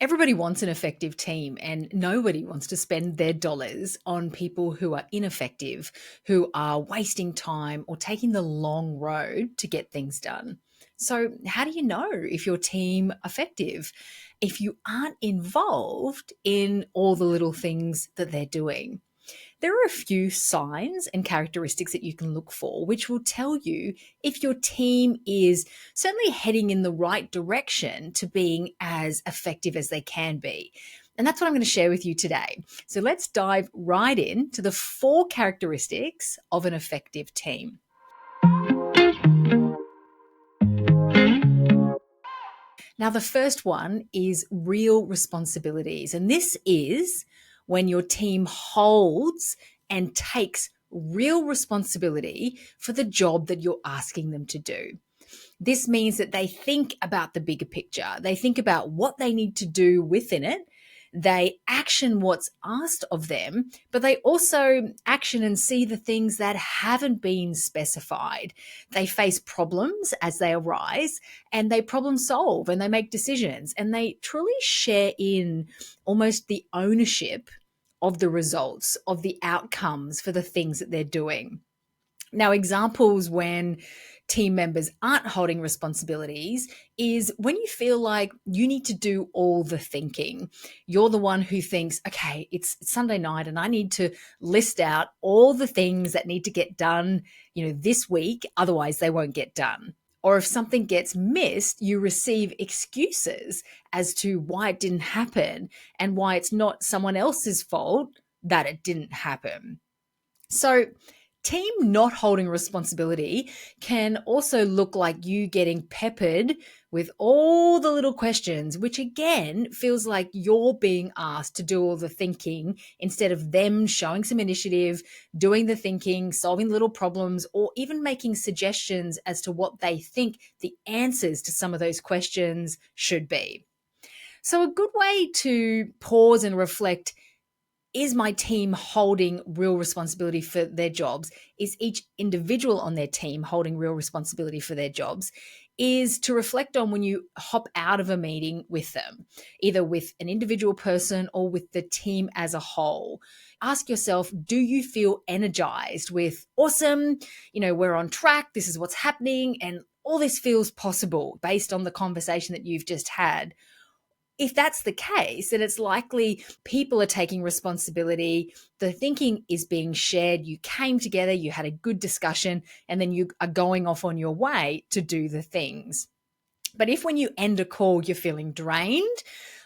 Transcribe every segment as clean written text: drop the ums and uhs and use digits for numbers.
Everybody wants an effective team, and nobody wants to spend their dollars on people who are ineffective, who are wasting time or taking the long road to get things done. So, how do you know if your team effective? If you aren't involved in all the little things that they're doing. There are a few signs and characteristics that you can look for, which will tell you if your team is certainly heading in the right direction to being as effective as they can be. And that's what I'm going to share with you today. So let's dive right in to the 4 characteristics of an effective team. Now, the first one is real responsibilities. And this is when your team holds and takes real responsibility for the job that you're asking them to do. This means that they think about the bigger picture. They think about what they need to do within it. They action what's asked of them, but they also action and see the things that haven't been specified. They face problems as they arise and they problem solve and they make decisions and they truly share in almost the ownership of the results, of the outcomes for the things that they're doing. Now, examples when team members aren't holding responsibilities is when you feel like you need to do all the thinking. You're the one who thinks, okay, it's Sunday night and I need to list out all the things that need to get done, this week, otherwise they won't get done. Or if something gets missed, you receive excuses as to why it didn't happen and why it's not someone else's fault that it didn't happen. So, team not holding responsibility can also look like you getting peppered with all the little questions, which again feels like you're being asked to do all the thinking instead of them showing some initiative, doing the thinking, solving little problems, or even making suggestions as to what they think the answers to some of those questions should be. So, a good way to pause and reflect, is my team holding real responsibility for their jobs? Is each individual on their team holding real responsibility for their jobs? Is to reflect on when you hop out of a meeting with them, either with an individual person or with the team as a whole. Ask yourself, do you feel energized with awesome, we're on track, this is what's happening, and all this feels possible based on the conversation that you've just had? If that's the case, then it's likely people are taking responsibility. The thinking is being shared. You came together, you had a good discussion, and then you are going off on your way to do the things. But if when you end a call, you're feeling drained,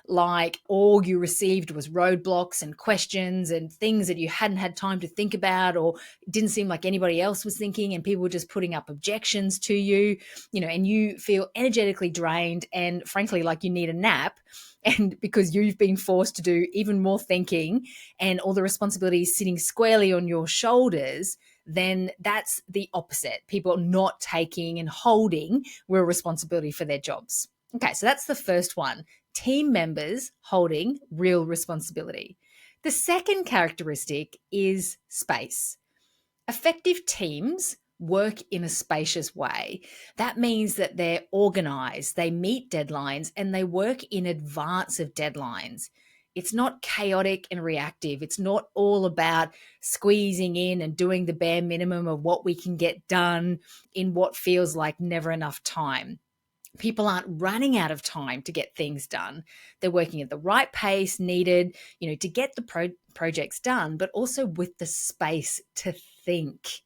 like all you received was roadblocks and questions and things that you hadn't had time to think about, or it didn't seem like anybody else was thinking and people were just putting up objections to you, and you feel energetically drained and frankly like you need a nap, and because you've been forced to do even more thinking and all the responsibilities sitting squarely on your shoulders, then that's the opposite. People are not taking and holding real responsibility for their jobs. Okay, so that's the first one. Team members holding real responsibility. The second characteristic is space. Effective teams work in a spacious way. That means that they're organized, they meet deadlines, and they work in advance of deadlines. It's not chaotic and reactive. It's not all about squeezing in and doing the bare minimum of what we can get done in what feels like never enough time. People aren't running out of time to get things done. They're working at the right pace needed, to get the projects done, but also with the space to think.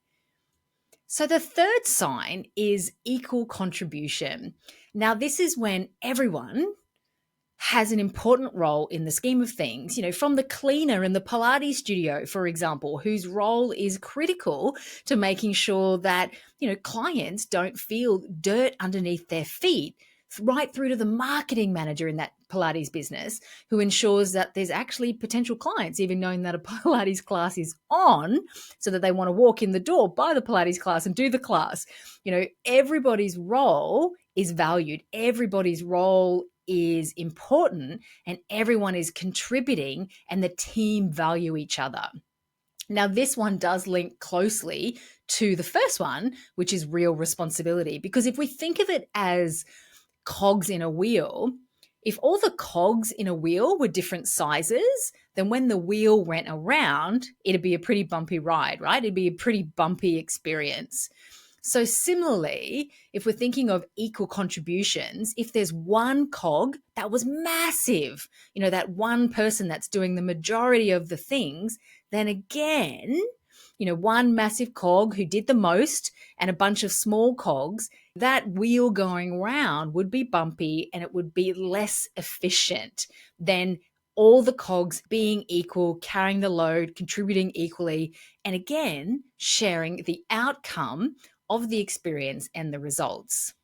So the third sign is equal contribution. Now, this is when everyone has an important role in the scheme of things, from the cleaner in the Pilates studio, for example, whose role is critical to making sure that, clients don't feel dirt underneath their feet, right through to the marketing manager in that Pilates business who ensures that there's actually potential clients even knowing that a Pilates class is on so that they want to walk in the door, buy the Pilates class and do the class. Everybody's role is valued. Everybody's role is important and everyone is contributing and the team value each other. Now, this one does link closely to the first one, which is real responsibility, because if we think of it as cogs in a wheel, If all the cogs in a wheel were different sizes, then when the wheel went around, it'd be a pretty bumpy ride, right? It'd be a pretty bumpy experience. So, similarly, if we're thinking of equal contributions, if there's one cog that was massive, that one person that's doing the majority of the things, then again, one massive cog who did the most and a bunch of small cogs, that wheel going round would be bumpy and it would be less efficient than all the cogs being equal, carrying the load, contributing equally, and again, sharing the outcome of the experience and the results.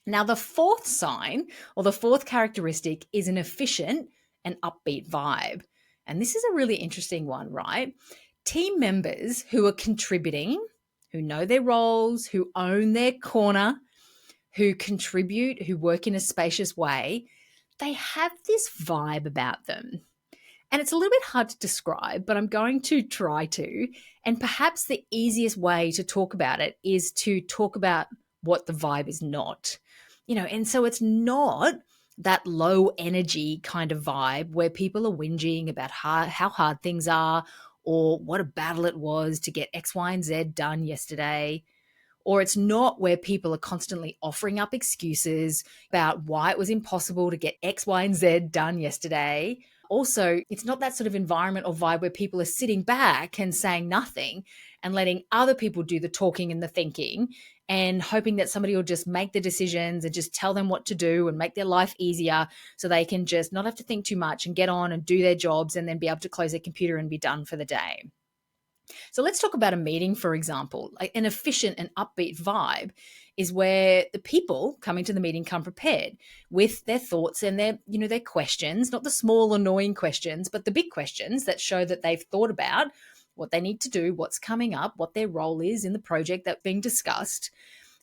Now, the fourth sign or the fourth characteristic is an efficient and upbeat vibe. And this is a really interesting one, right? Team members who are contributing, who know their roles, who own their corner, who contribute, who work in a spacious way, they have this vibe about them. And it's a little bit hard to describe, but I'm going to try to. And perhaps the easiest way to talk about it is to talk about what the vibe is not. And so it's not that low energy kind of vibe where people are whinging about how hard things are or what a battle it was to get X, Y, and Z done yesterday. Or it's not where people are constantly offering up excuses about why it was impossible to get X, Y, and Z done yesterday. Also, it's not that sort of environment or vibe where people are sitting back and saying nothing and letting other people do the talking and the thinking and hoping that somebody will just make the decisions and just tell them what to do and make their life easier so they can just not have to think too much and get on and do their jobs and then be able to close their computer and be done for the day. So let's talk about a meeting, for example. Like an efficient and upbeat vibe is where the people coming to the meeting come prepared with their thoughts and their questions, not the small annoying questions, but the big questions that show that they've thought about what they need to do, what's coming up, what their role is in the project that's being discussed,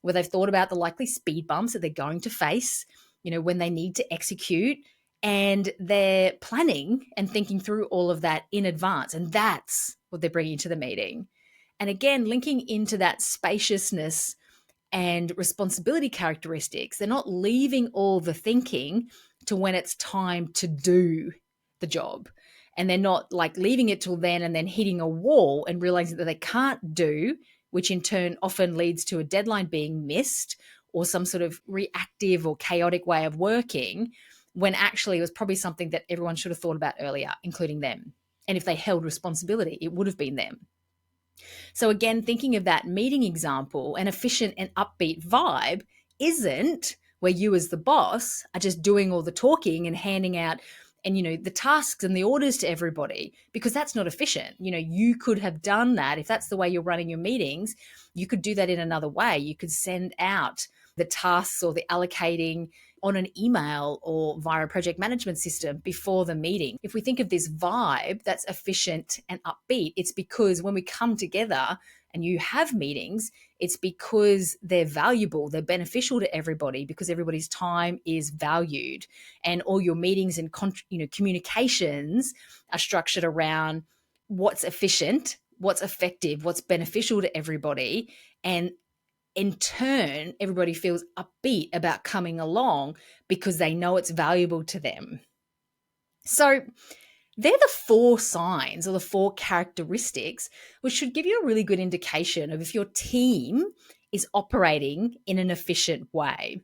where they've thought about the likely speed bumps that they're going to face, when they need to execute, and they're planning and thinking through all of that in advance. And that's what they're bringing to the meeting. And again, linking into that spaciousness and responsibility characteristics, they're not leaving all the thinking to when it's time to do the job. And they're not like leaving it till then and then hitting a wall and realizing that they can't do, which in turn often leads to a deadline being missed or some sort of reactive or chaotic way of working, when actually it was probably something that everyone should have thought about earlier, including them. And if they held responsibility, it would have been them. So again, thinking of that meeting example, an efficient and upbeat vibe isn't where you as the boss are just doing all the talking and handing out and the tasks and the orders to everybody, because that's not efficient. You could have done that. If that's the way you're running your meetings, you could do that in another way. You could send out the tasks or the allocating on an email or via a project management system before the meeting. If we think of this vibe that's efficient and upbeat, it's because when we come together and you have meetings, it's because they're valuable, they're beneficial to everybody because everybody's time is valued. And all your meetings and communications are structured around what's efficient, what's effective, what's beneficial to everybody. And in turn, everybody feels upbeat about coming along because they know it's valuable to them. So they're the 4 signs or the 4 characteristics which should give you a really good indication of if your team is operating in an efficient way.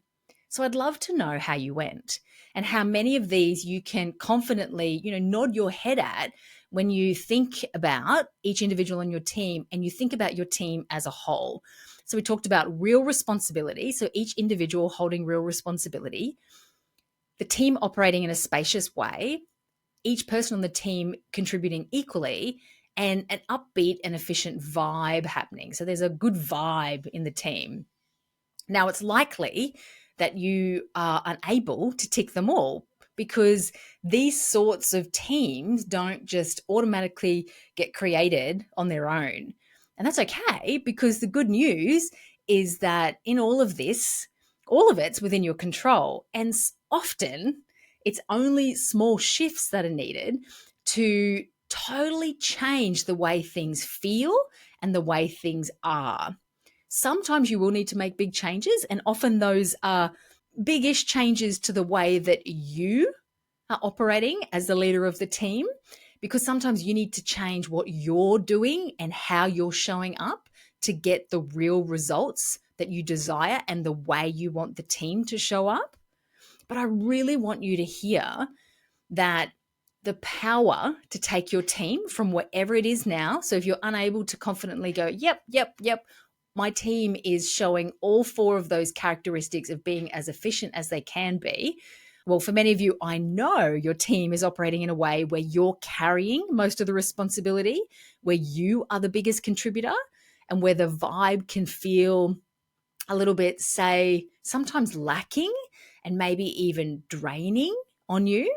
So I'd love to know how you went and how many of these you can confidently, nod your head at when you think about each individual on your team and you think about your team as a whole. So we talked about real responsibility, so each individual holding real responsibility, the team operating in a spacious way, each person on the team contributing equally, and an upbeat and efficient vibe happening. So there's a good vibe in the team. Now, it's likely that you are unable to tick them all because these sorts of teams don't just automatically get created on their own. And that's okay, because the good news is that in all of this, all of it's within your control. And often it's only small shifts that are needed to totally change the way things feel and the way things are. Sometimes you will need to make big changes, and often those are biggish changes to the way that you are operating as the leader of the team, because sometimes you need to change what you're doing and how you're showing up to get the real results that you desire and the way you want the team to show up. But I really want you to hear that the power to take your team from wherever it is now. So if you're unable to confidently go, yep, yep, yep, my team is showing all four of those characteristics of being as efficient as they can be. Well, for many of you, I know your team is operating in a way where you're carrying most of the responsibility, where you are the biggest contributor, and where the vibe can feel a little bit, say, sometimes lacking and maybe even draining on you.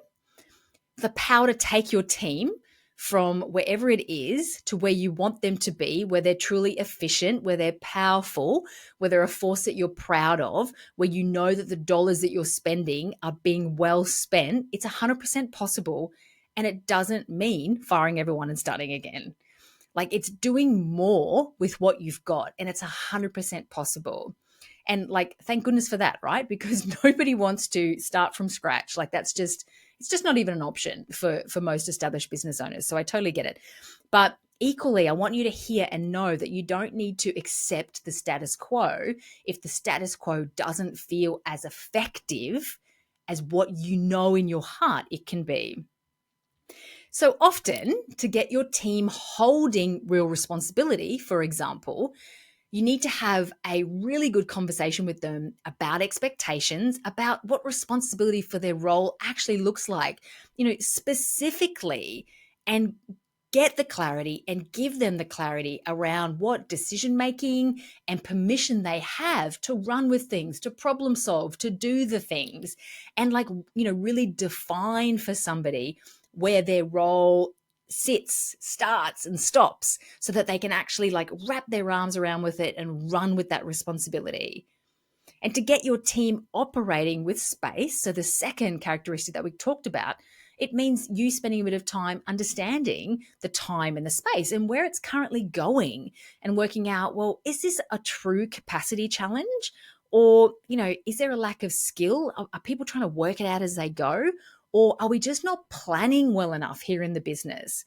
The power to take your team from wherever it is to where you want them to be, where they're truly efficient, where they're powerful, where they're a force that you're proud of, where you know that the dollars that you're spending are being well spent. It's 100% possible. And it doesn't mean firing everyone and starting again. Like, it's doing more with what you've got, and it's 100% possible. And like, thank goodness for that, right? Because nobody wants to start from scratch. Like, it's just not even an option for most established business owners. So I totally get it. But equally, I want you to hear and know that you don't need to accept the status quo if the status quo doesn't feel as effective as what you know in your heart it can be. So often, to get your team holding real responsibility, for example, you need to have a really good conversation with them about expectations, about what responsibility for their role actually looks like, specifically, and get the clarity and give them the clarity around what decision making and permission they have to run with things, to problem solve, to do the things, and really define for somebody where their role sits, starts, and stops, so that they can actually wrap their arms around with it and run with that responsibility. And to get your team operating with space, so the second characteristic that we talked about, it means you spending a bit of time understanding the time and the space and where it's currently going, and working out, well, is this a true capacity challenge? Or, is there a lack of skill? Are people trying to work it out as they go? Or are we just not planning well enough here in the business?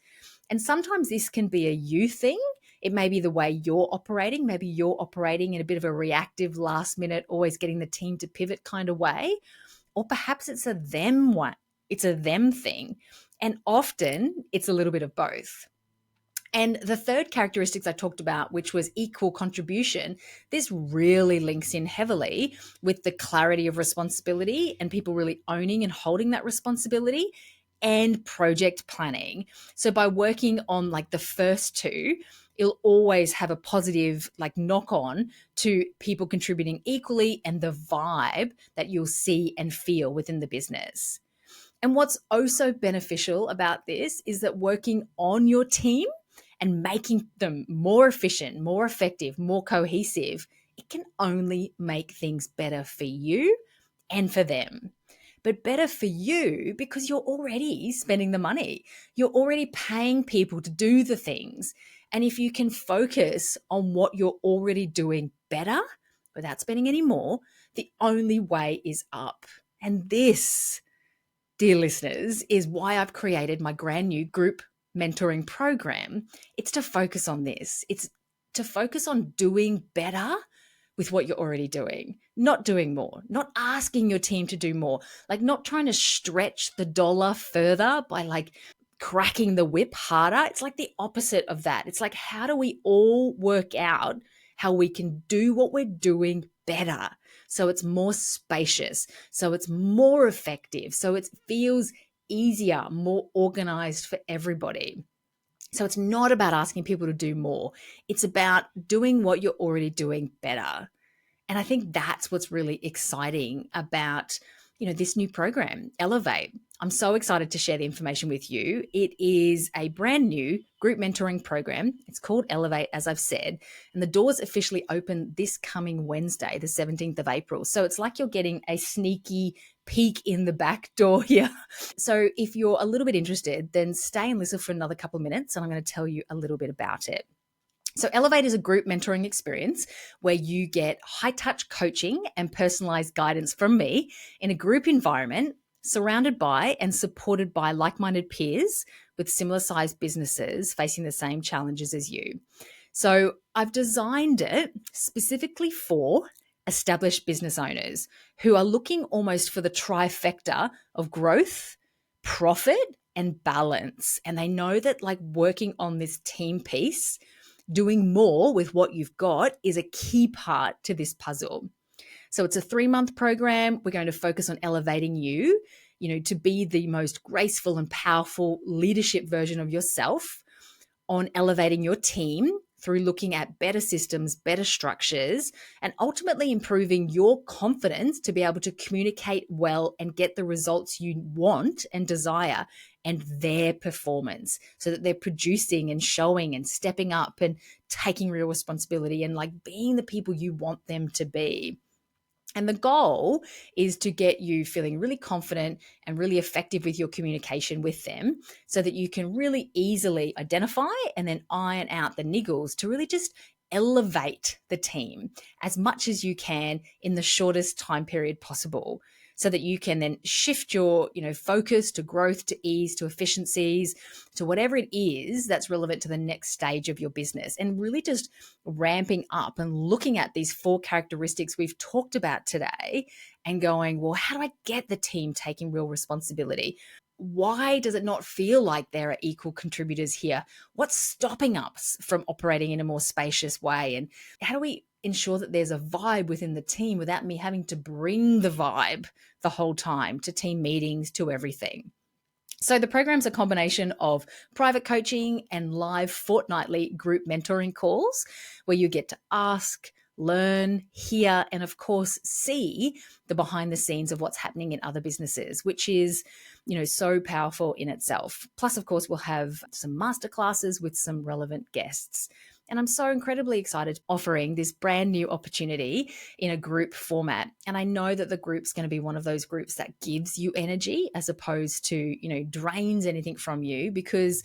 And sometimes this can be a you thing. It may be the way you're operating. Maybe you're operating in a bit of a reactive, last minute, always getting the team to pivot kind of way. Or perhaps it's a them one. It's a them thing. And often it's a little bit of both. And the third characteristics I talked about, which was equal contribution, this really links in heavily with the clarity of responsibility and people really owning and holding that responsibility, and project planning. So by working on the first two, it'll always have a positive knock on to people contributing equally and the vibe that you'll see and feel within the business. And what's also beneficial about this is that working on your team and making them more efficient, more effective, more cohesive, it can only make things better for you and for them. But better for you because you're already spending the money. You're already paying people to do the things. And if you can focus on what you're already doing better without spending any more, the only way is up. And this, dear listeners, is why I've created my brand new group mentoring program. It's to focus on this. It's to focus on doing better with what you're already doing, not doing more, not asking your team to do more, not trying to stretch the dollar further by cracking the whip harder. It's the opposite of that. It's how do we all work out how we can do what we're doing better, so it's more spacious, so it's more effective, so it feels easier, more organized for everybody. So it's not about asking people to do more. It's about doing what you're already doing better. And I think that's what's really exciting about, this new program, Elevate. I'm so excited to share the information with you. It is a brand new group mentoring program. It's called Elevate, as I've said, and the doors officially open this coming Wednesday, the 17th of April. So it's like you're getting a sneaky peek in the back door here. So if you're a little bit interested, then stay and listen for another couple of minutes, and I'm going to tell you a little bit about it. So, Elevate is a group mentoring experience where you get high touch coaching and personalized guidance from me in a group environment, surrounded by and supported by like minded peers with similar sized businesses facing the same challenges as you. So, I've designed it specifically for established business owners who are looking almost for the trifecta of growth, profit, and balance. And they know that, like, working on this team piece, doing more with what you've got, is a key part to this puzzle. So it's a 3-month program. We're going to focus on elevating you, to be the most graceful and powerful leadership version of yourself, on elevating your team through looking at better systems, better structures, and ultimately improving your confidence to be able to communicate well and get the results you want and desire, and their performance, so that they're producing and showing and stepping up and taking real responsibility and, like, being the people you want them to be. And the goal is to get you feeling really confident and really effective with your communication with them, so that you can really easily identify and then iron out the niggles to really just elevate the team as much as you can in the shortest time period possible, so that you can then shift your, focus to growth, to ease, to efficiencies, to whatever it is that's relevant to the next stage of your business, and really just ramping up and looking at these 4 characteristics we've talked about today and going, well, how do I get the team taking real responsibility? Why does it not feel like there are equal contributors here? What's stopping us from operating in a more spacious way? And how do we ensure that there's a vibe within the team without me having to bring the vibe the whole time to team meetings, to everything? So the program's a combination of private coaching and live fortnightly group mentoring calls, where you get to ask, learn, hear, and of course, see the behind the scenes of what's happening in other businesses, which is, so powerful in itself. Plus, of course, we'll have some masterclasses with some relevant guests. And I'm so incredibly excited offering this brand new opportunity in a group format. And I know that the group's going to be one of those groups that gives you energy as opposed to, drains anything from you, because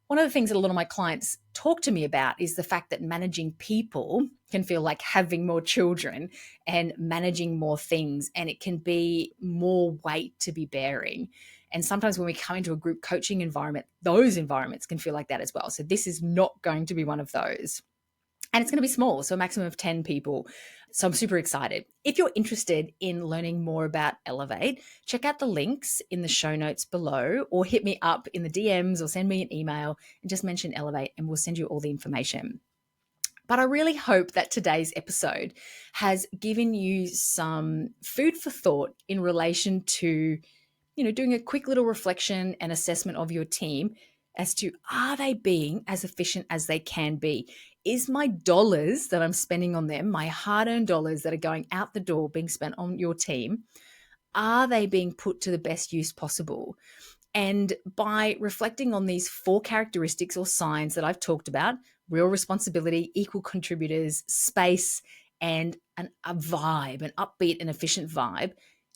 one of the things that a lot of my clients talk to me about is the fact that managing people can feel like having more children and managing more things, and it can be more weight to be bearing. And sometimes when we come into a group coaching environment, those environments can feel like that as well. So this is not going to be one of those. And it's going to be small, so a maximum of 10 people. So I'm super excited. If you're interested in learning more about Elevate, check out the links in the show notes below, or hit me up in the DMs or send me an email and just mention Elevate and we'll send you all the information. But I really hope that today's episode has given you some food for thought in relation to, doing a quick little reflection and assessment of your team as to, are they being as efficient as they can be? Is my dollars that I'm spending on them, my hard-earned dollars that are going out the door being spent on your team, are they being put to the best use possible? And by reflecting on these 4 characteristics or signs that I've talked about: real responsibility, equal contributors, space, and a vibe, an upbeat and efficient vibe,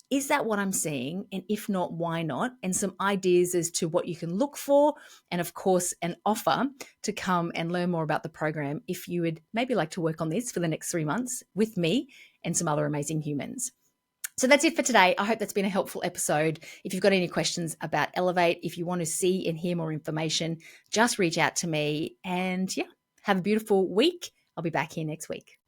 is that what I'm seeing? And if not, why not? And some ideas as to what you can look for. And of course, an offer to come and learn more about the program if you would maybe like to work on this for the next 3 months with me and some other amazing humans. So that's it for today. I hope that's been a helpful episode. If you've got any questions about Elevate, if you want to see and hear more information, just reach out to me. And yeah, have a beautiful week. I'll be back here next week.